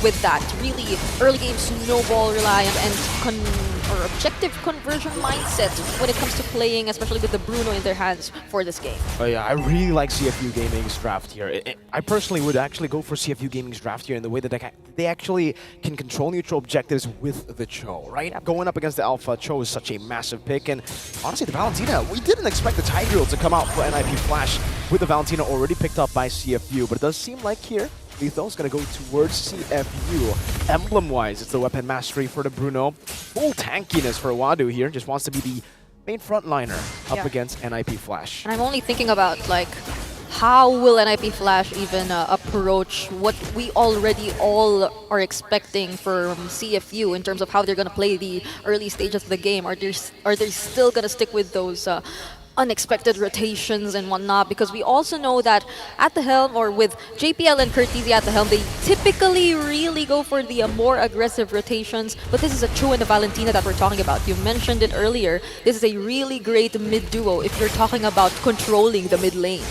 with that really early game snowball reliant and or objective conversion mindset when it comes to playing, especially with the Bruno in their hands for this game. Oh yeah, I really like Cfugaming's draft here. I personally would actually go for Cfugaming's draft here in the way that they actually can control neutral objectives with the Cho, right? Yep. Going up against the Alpha, Cho is such a massive pick, and honestly, the Valentina, we didn't expect the Tigreal to come out for Nipflash with the Valentina already picked up by CFU, but it does seem like here, Letho's going to go towards CFU. Emblem-wise, it's the weapon mastery for the Bruno. Full tankiness for Wadu here. Just wants to be the main frontliner up against Nipflash. And I'm only thinking about, like, how will Nipflash even approach what we already all are expecting from CFU in terms of how they're going to play the early stages of the game? Are they still going to stick with those unexpected rotations and whatnot, because we also know that at the helm, or with JPL and Curtisi at the helm, they typically really go for the more aggressive rotations, but this is a Cho and a Valentina that we're talking about. You mentioned it earlier, this is a really great mid-duo if you're talking about controlling the mid lane.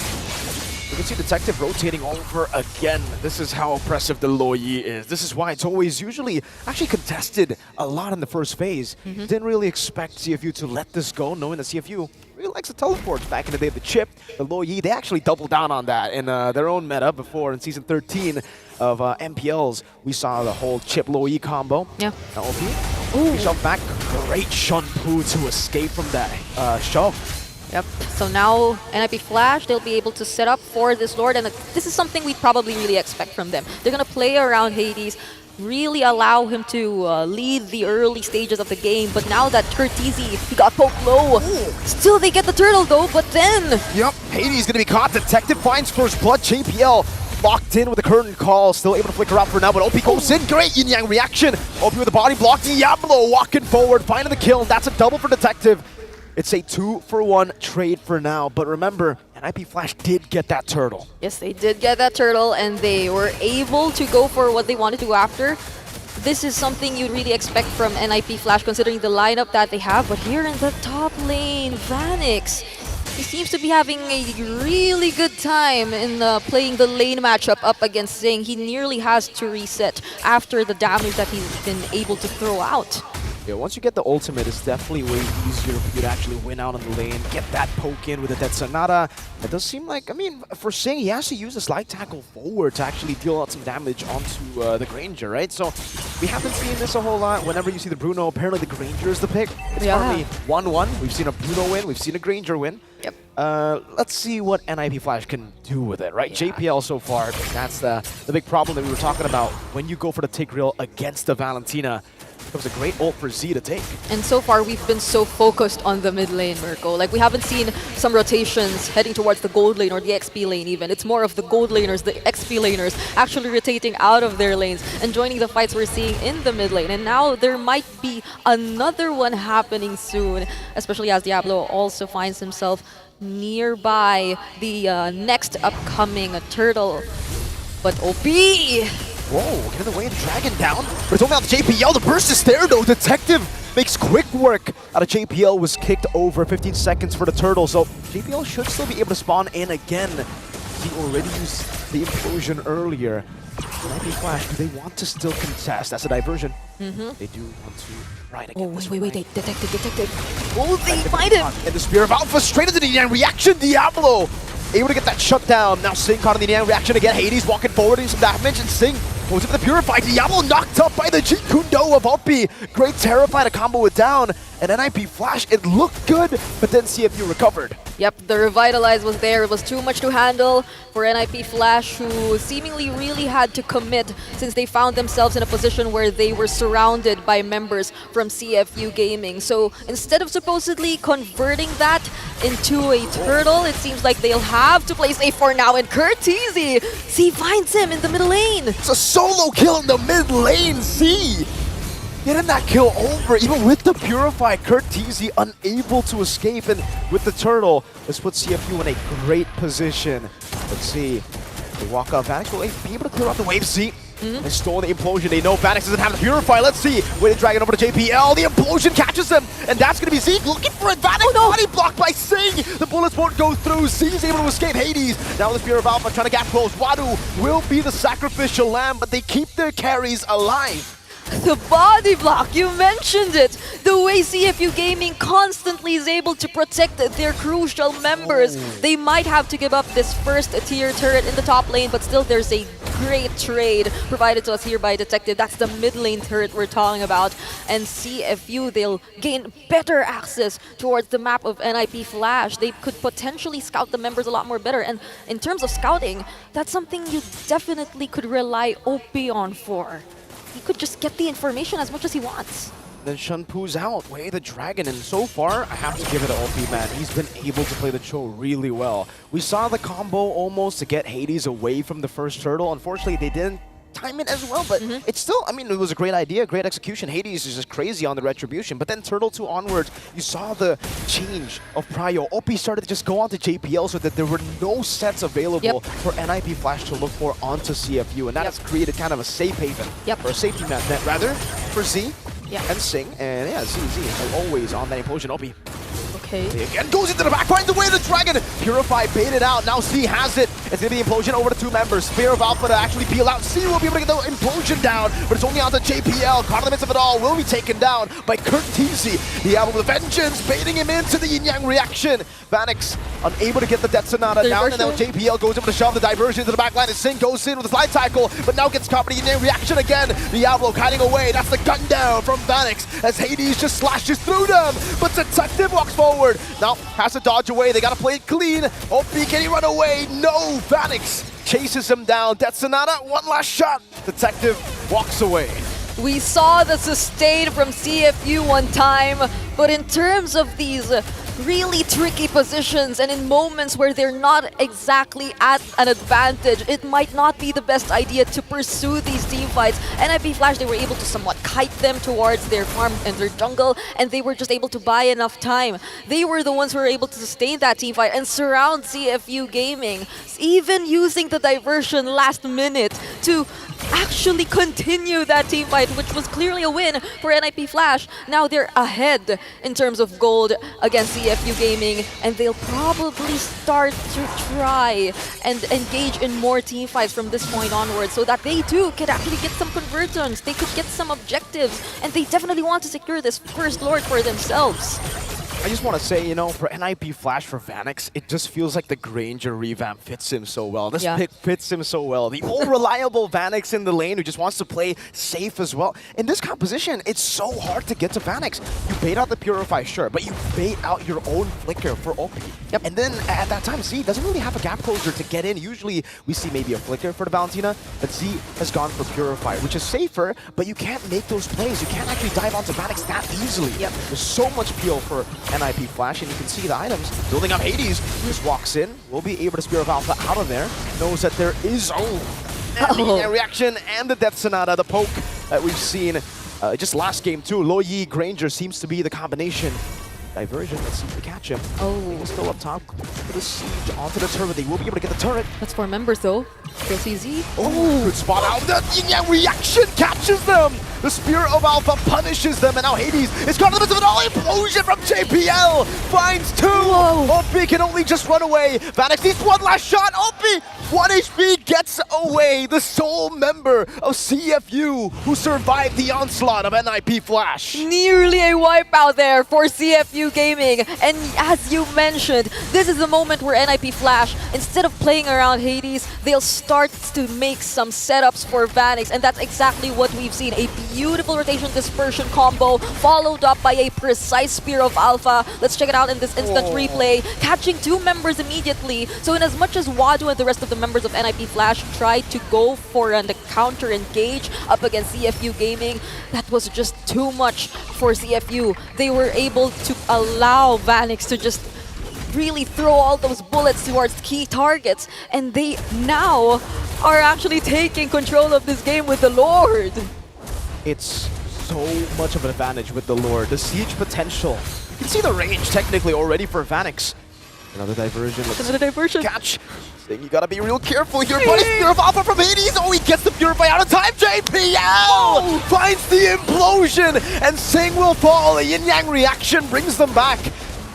You can see Detective rotating over again. This is how impressive the Loyi is. This is why it's always usually actually contested a lot in the first phase. Didn't really expect CFU to let this go, knowing that CFU really likes the teleports. Back in the day of the chip, the Loyi, they actually doubled down on that in their own meta before. In Season 13 of MPLs, we saw the whole chip Loyi combo. Yeah. Now OP, he shoved back. Great Shun Pu to escape from that shove. Yep. So now Nipflash, they'll be able to set up for this Lord, and this is something we'd probably really expect from them. They're going to play around Hades, really allow him to lead the early stages of the game, but now that Curtisi, he got poked low. Still they get the turtle though, but then... Yep, Hades going to be caught. Detective finds first blood. JPL locked in with the curtain call, still able to flicker out for now, but OP goes in. Great yin yang reaction. OP with the body block. Diablo walking forward, finding the kill. That's a double for Detective. It's a 2-for-1 trade for now, but remember, Nipflash did get that turtle. Yes, they did get that turtle, and they were able to go for what they wanted to after. This is something you'd really expect from Nipflash, considering the lineup that they have. But here in the top lane, Vanix, he seems to be having a really good time in playing the lane matchup up against Zing. He nearly has to reset after the damage that he's been able to throw out. Yeah, once you get the ultimate, it's definitely way easier for you to actually win out on the lane, get that poke in with the Dead Sonata. It does seem like, I mean, for Sing, he has to use a slide tackle forward to actually deal out some damage onto the Granger, right? So we haven't seen this a whole lot. Whenever you see the Bruno, apparently the Granger is the pick. It's currently 1-1. We've seen a Bruno win, we've seen a Granger win. Yep. Let's see what Nipflash can do with it, right? Yeah. JPL so far, that's the big problem that we were talking about. When you go for the Tigreal against the Valentina, it was a great ult for Z to take. And so far, we've been so focused on the mid lane, Mirko. Like, we haven't seen some rotations heading towards the gold lane or the XP lane even. It's more of the gold laners, the XP laners, actually rotating out of their lanes and joining the fights we're seeing in the mid lane. And now there might be another one happening soon, especially as Diablo also finds himself nearby the next upcoming turtle. But OP! Whoa, get in the way and Dragon down. But it's only out to JPL. The burst is there though. Detective makes quick work out of JPL. Was kicked over. 15 seconds for the turtle. So JPL should still be able to spawn in again. He already used the implosion earlier. Nipflash, do they want to still contest? That's a diversion. They do want to ride again. Oh, wait, Detective. Oh, they find him! And the Spear of Alpha straight into the Yang reaction. Diablo able to get that shut down. Now Sing caught in the Yang reaction again. Hades walking forward, doing some damage, and Sing goes into the Purify. Diablo knocked up by the Jeet Kune Do of Oppi. Great Terrify to combo it down. And Nipflash, it looked good, but then CFU recovered. Yep, the Revitalize was there. It was too much to handle for Nipflash, who seemingly really had to commit since they found themselves in a position where they were surrounded by members from Cfugaming. So instead of supposedly converting that into a turtle, it seems like they'll have to play safe for now. And Curtisi, C finds him in the middle lane. It's a solo kill in the mid lane, C! Getting that kill over, even with the Purify, Curtisi unable to escape, and with the turtle, this puts CFU in a great position. Let's see, they walk off, Vanix will be able to clear out the wave. See, They stole the implosion. They know Vanix doesn't have the Purify. Let's see. Weighted Dragon over to JPL. The implosion catches him. And that's going to be Zeke looking for it. Vanix body blocked by Sing. The bullets won't go through. Zig's able to escape Hades. Now the Spear of Alpha trying to gap close. Wadu will be the sacrificial lamb, but they keep their carries alive. The body block, you mentioned it! The way Cfugaming constantly is able to protect their crucial members. They might have to give up this first tier turret in the top lane, but still there's a great trade provided to us here by Detective. That's the mid lane turret we're talking about. And CFU, they'll gain better access towards the map of Nipflash. They could potentially scout the members a lot more better. And in terms of scouting, that's something you definitely could rely OP on for. He could just get the information as much as he wants. Then Shunpu's out, Way the Dragon, and so far, I have to give it to OP, man. He's been able to play the Cho really well. We saw the combo almost to get Hades away from the first turtle. Unfortunately, they didn't time it as well, but it's still, I mean, it was a great idea, great execution. Hades is just crazy on the retribution, but then Turtle 2 onwards, you saw the change of prio. OP started to just go on to JPL so that there were no sets available for Nipflash to look for onto CFU, and that has created kind of a safe haven, or a safety net rather, for Z and Sing, and yeah, Z always on that implosion. OP. Okay. Again goes into the back, finds a way to Dragon. Purify baited out. Now C has it. It's going to be implosion over to 2 members. Spear of Alpha to actually peel out. C will be able to get the implosion down, but it's only on to JPL. Caught in the midst of it all. Will be taken down by Kurt TZ. Diablo with Vengeance, baiting him into the yin-yang reaction. Vanix unable to get the Death Sonata down, and now JPL goes able to shove the diversion into the back line. And Sing goes in with a slide tackle, but now gets caught by the yin-yang reaction again. Diablo hiding away. That's the gun down from Vanix as Hades just slashes through them. But Detective walks forward. Now has to dodge away. They gotta play it clean. OP, can he run away? No. Vanix chases him down. Death Sonata, one last shot. Detective walks away. We saw the sustain from CFU one time, but in terms of these really tricky positions and in moments where they're not exactly at an advantage, it might not be the best idea to pursue these team fights. Nipflash, they were able to somewhat kite them towards their farm and their jungle, and they were just able to buy enough time. They were the ones who were able to sustain that team fight and surround Cfugaming, even using the diversion last minute to actually continue that team fight, which was clearly a win for Nipflash. Now they're ahead in terms of gold against Cfugaming, and they'll probably start to try and engage in more team fights from this point onwards so that they too could actually get some conversions, they could get some objectives, and they definitely want to secure this first Lord for themselves. I just want to say, you know, for Nipflash, for Vanix, it just feels like the Granger revamp fits him so well. This pick fits him so well. The old reliable Vanix in the lane who just wants to play safe as well. In this composition, it's so hard to get to Vanix. You bait out the Purify, sure, but you bait out your own Flicker for OP. And then at that time, Z doesn't really have a gap closer to get in. Usually we see maybe a Flicker for the Valentina, but Z has gone for Purify, which is safer, but you can't make those plays. You can't actually dive onto Vanix that easily. There's so much peel for Nipflash, and you can see the items building up. Hades just walks in, will be able to Spear of Alpha out of there, knows that there is the reaction and the Death Sonata, the poke that we've seen just last game too. Loyi Granger seems to be the combination. Diversion, let's see if we catch him. He's still up top. For the siege onto the turret. They will be able to get the turret. That's 4 members though. Still CZ. Good spot out. The yin-yang reaction catches them. The Spear of Alpha punishes them, and now Hades is caught in the midst of an all-implosion from JPL. Finds 2. OP can only just run away. Vanix needs one last shot. OP, 1 HP, gets away. The sole member of CFU who survived the onslaught of Nipflash. Nearly a wipeout there for Cfugaming. And as you mentioned, this is the moment where Nipflash, instead of playing around Hades, they'll start to make some setups for Vanix, and that's exactly what we've seen. A beautiful rotation dispersion combo followed up by a precise Spear of Alpha. Let's check it out in this instant replay. Catching 2 members immediately. So in as much as Wadu and the rest of the members of Nipflash tried to go for a counter engage up against Cfugaming, that was just too much for CFU. They were able to allow Vanix to just really throw all those bullets towards key targets, and they now are actually taking control of this game with the Lord. It's so much of an advantage with the Lord. The siege potential. You can see the range technically already for Vanix. Another diversion. Another diversion. Catch. Sing, you gotta be real careful here, buddy. Spirit of Alpha from Hades. Oh, he gets the Purify out of time. JPL finds the implosion, and Sing will fall. A yin-yang reaction brings them back.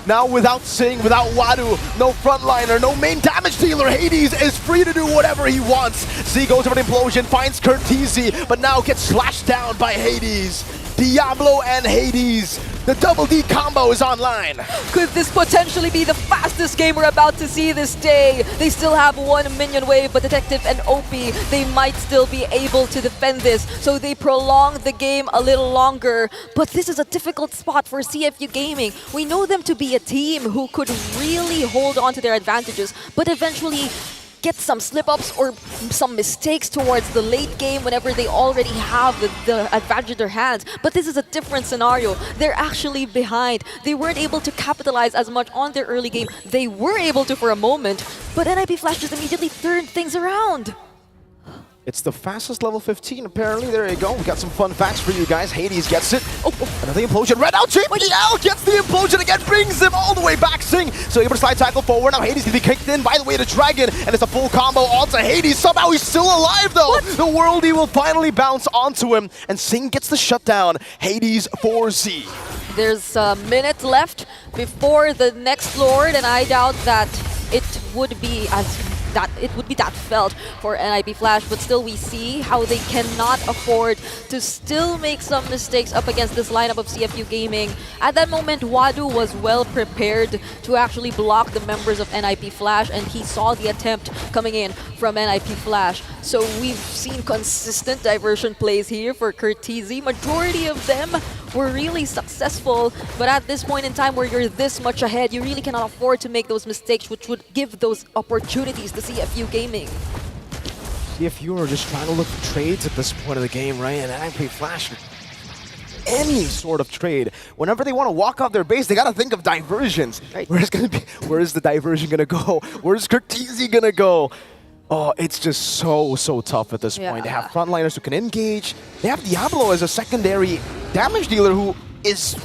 Now without Sing, without Wadu, no frontliner, no main damage dealer, Hades is free to do whatever he wants. Z goes over the implosion, finds Curtizi, but now gets slashed down by Hades. Diablo and Hades, the double D combo is online. Could this potentially be the fastest game we're about to see this day? They still have one minion wave, but Detective and OP, they might still be able to defend this. So they prolong the game a little longer. But this is a difficult spot for CFU Gaming. We know them to be a team who could really hold on to their advantages, but eventually get some slip-ups or some mistakes towards the late game whenever they already have the advantage in their hands. But this is a different scenario. They're actually behind. They weren't able to capitalize as much on their early game. They were able to for a moment, but Nipflash just immediately turned things around. It's the fastest level 15, apparently. There you go. We got some fun facts for you guys. Hades gets it. Oh, another implosion. Red out. JPL gets the implosion again. Brings him all the way back. Sing. So able to slide tackle forward. Now Hades can be kicked in by the way to Dragon. And it's a full combo onto Hades. Somehow he's still alive, though. What? The Worldie will finally bounce onto him. And Sing gets the shutdown. Hades 4Z. There's a minute left before the next Lord, and I doubt that it would be that felt for Nipflash, but still we see how they cannot afford to still make some mistakes up against this lineup of CFU Gaming. At that moment, Wadu was well prepared to actually block the members of Nipflash, and he saw the attempt coming in from Nipflash. So we've seen consistent diversion plays here for Curtizi. Majority of them were really successful, but at this point in time where you're this much ahead, you really cannot afford to make those mistakes, which would give those opportunities to CFU Gaming. CFU are just trying to look for trades at this point of the game, right? And Nipflash, any sort of trade, whenever they want to walk off their base, they got to think of diversions. Right. Where is the diversion going to go? Where's Curtizi going to go? Oh, it's just so tough at this point. They have frontliners who can engage. They have Diablo as a secondary damage dealer who is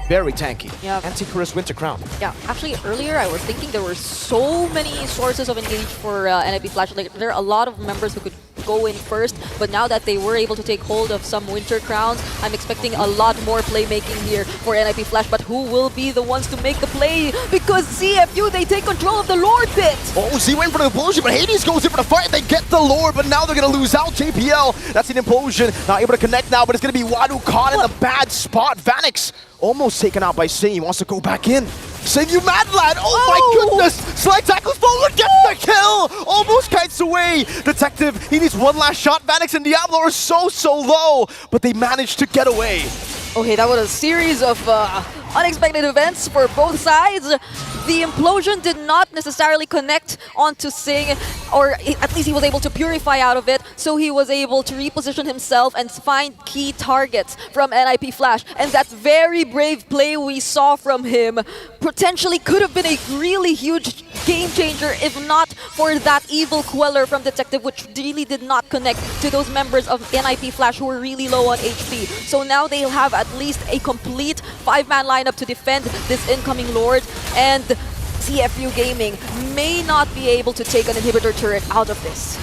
very tanky. Yeah. Anti-Chris Winter Crown. Yeah, actually earlier I was thinking there were so many sources of engage for Nipflash. Like there are a lot of members who could go in first, but now that they were able to take hold of some Winter Crowns, I'm expecting a lot more playmaking here for Nipflash. But who will be the ones to make the play? Because CFU, they take control of the Lord pit. Oh, Z went for the implosion, but Hades goes in for the fight. They get the Lord, but now they're going to lose out. JPL, that's an implosion. Not able to connect now, but it's going to be Wadu caught in the bad spot. Vanix almost taken out by Sing. He wants to go back in. Sing, you mad lad! Oh my goodness! Slide tackles forward, gets the kill! Almost kites away! Detective, he needs one last shot. Vanix and Diablo are so low, but they managed to get away. Okay, that was a series of unexpected events for both sides. The implosion did not necessarily connect onto Sing, or at least he was able to purify out of it, so he was able to reposition himself and find key targets from Nipflash. And that very brave play we saw from him potentially could have been a really huge game changer if not for that evil queller from Detective, which really did not connect to those members of Nipflash who were really low on HP. So now they'll have at least a complete 5-man lineup to defend this incoming Lord, and CFU Gaming may not be able to take an inhibitor turret out of this.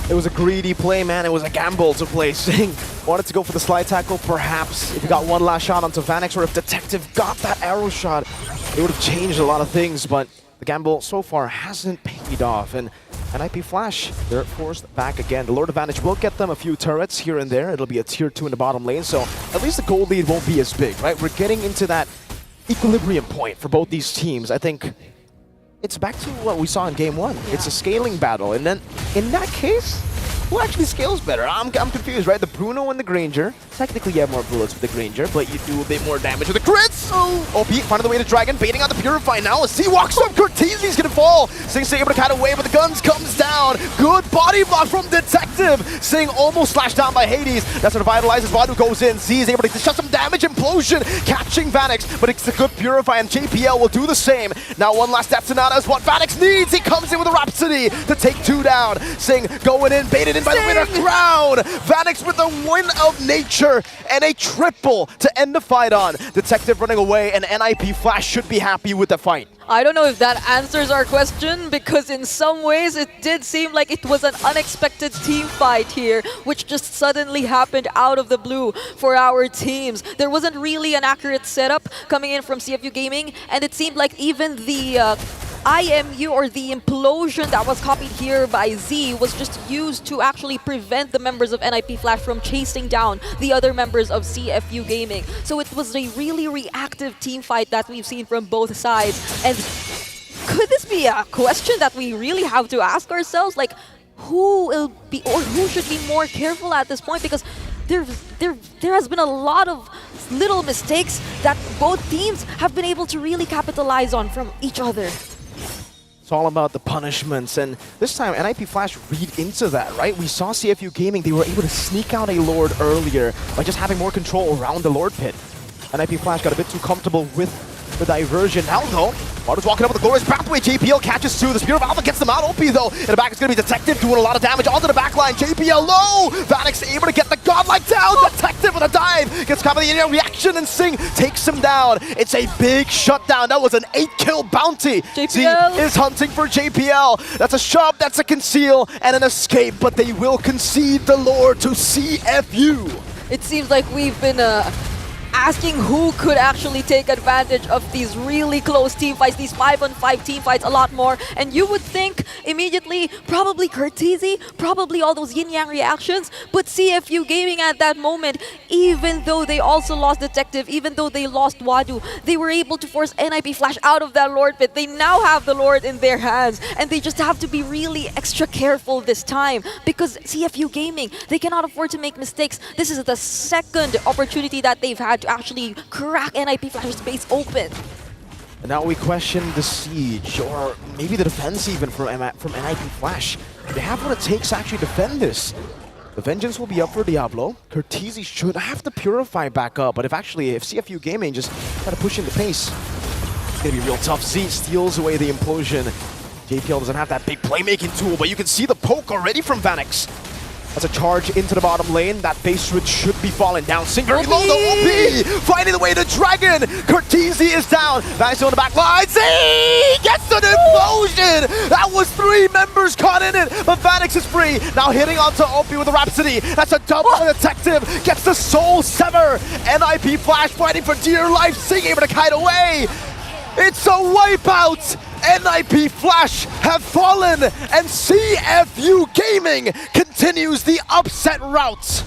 It was a greedy play, man. It was a gamble to play. Sing wanted to go for the slide tackle, perhaps. If he got one last shot onto Vanix, or if Detective got that arrow shot, it would have changed a lot of things, but the gamble so far hasn't paid off. And Nipflash, they're forced back again. The Lord Advantage will get them a few turrets here and there. It'll be a tier 2 in the bottom lane, so at least the gold lead won't be as big, right? We're getting into that equilibrium point for both these teams. I think it's back to what we saw in game 1. Yeah. It's a scaling battle, and then in that case, who actually scales better? I'm confused, right? The Bruno and the Granger. Technically, you have more bullets with the Granger, but you do a bit more damage with the crits. OP, finding the way to Dragon, baiting out the Purify now. As he walks up, Curtizi's gonna fall. Sing's able to cut away, but the guns comes down. Good body block from Detective. Sing almost slashed down by Hades. That's what revitalizes. Wadu goes in. Z is able to shut some damage. Implosion, catching Vanix, but it's a good Purify, and JPL will do the same. Now one last Death Sonata is what Vanix needs. He comes in with a Rhapsody to take 2 down. Sing going in, baited in by the winner crown. Vanix with the win of nature and a triple to end the fight on. Detective running away, and Nipflash should be happy with the fight. I don't know if that answers our question, because in some ways it did seem like it was an unexpected team fight here, which just suddenly happened out of the blue for our teams. There wasn't really an accurate setup coming in from CFU Gaming, and it seemed like even the IMU, or the implosion that was copied here by Z, was just used to actually prevent the members of Nipflash from chasing down the other members of CFU Gaming. So it was a really reactive team fight that we've seen from both sides. And could this be a question that we really have to ask ourselves? Like, who will be, or who should be more careful at this point? Because there has been a lot of little mistakes that both teams have been able to really capitalize on from each other. It's all about the punishments, and this time Nipflash read into that, right? We saw CFU Gaming, they were able to sneak out a Lord earlier by just having more control around the Lord pit. Nipflash got a bit too comfortable with the diversion. Now though, Marta's walking up with the glorious pathway. JPL catches two. The Spear of Alpha gets them out. OP though. In the back it's going to be Detective doing a lot of damage onto the back line. JPL low. Vanix able to get the godlike down. Detective with a dive. Gets caught by the in-air reaction, and Sing takes him down. It's a big shutdown. That was an 8-kill bounty. JPL Z is hunting for JPL. That's a shove, that's a conceal, and an escape. But they will concede the Lord to CFU. It seems like we've been asking who could actually take advantage of these really close team fights, these 5-on-5 team fights a lot more. And you would think immediately, probably Curtizy, probably all those yin-yang reactions, but CFU Gaming at that moment, even though they also lost Detective, even though they lost Wadu, they were able to force Nipflash out of that Lord pit. They now have the Lord in their hands, and they just have to be really extra careful this time, because CFU Gaming, they cannot afford to make mistakes. This is the second opportunity that they've had to actually crack Nipflash's base open. And now we question the siege, or maybe the defense even from Nipflash. They have what it takes to actually defend this. The vengeance will be up for Diablo. Curtizy should have to purify back up, but if CFU Gaming just try to push into pace, it's gonna be real tough. Z steals away the implosion. JPL doesn't have that big playmaking tool, but you can see the poke already from Vanix. As a charge into the bottom lane, that base switch should be falling down. Sing very low, the OP! Finding the way to Dragon! Curtizy is down! Vanix on the back line, Z gets an implosion! That was 3 members caught in it, but Vanix is free. Now hitting onto OP with a Rhapsody. That's a double Detective, gets the Soul Sever! Nipflash fighting for dear life, Sing able to kite away! It's a wipeout! Nipflash have fallen, and CFU Gaming continues the upset route.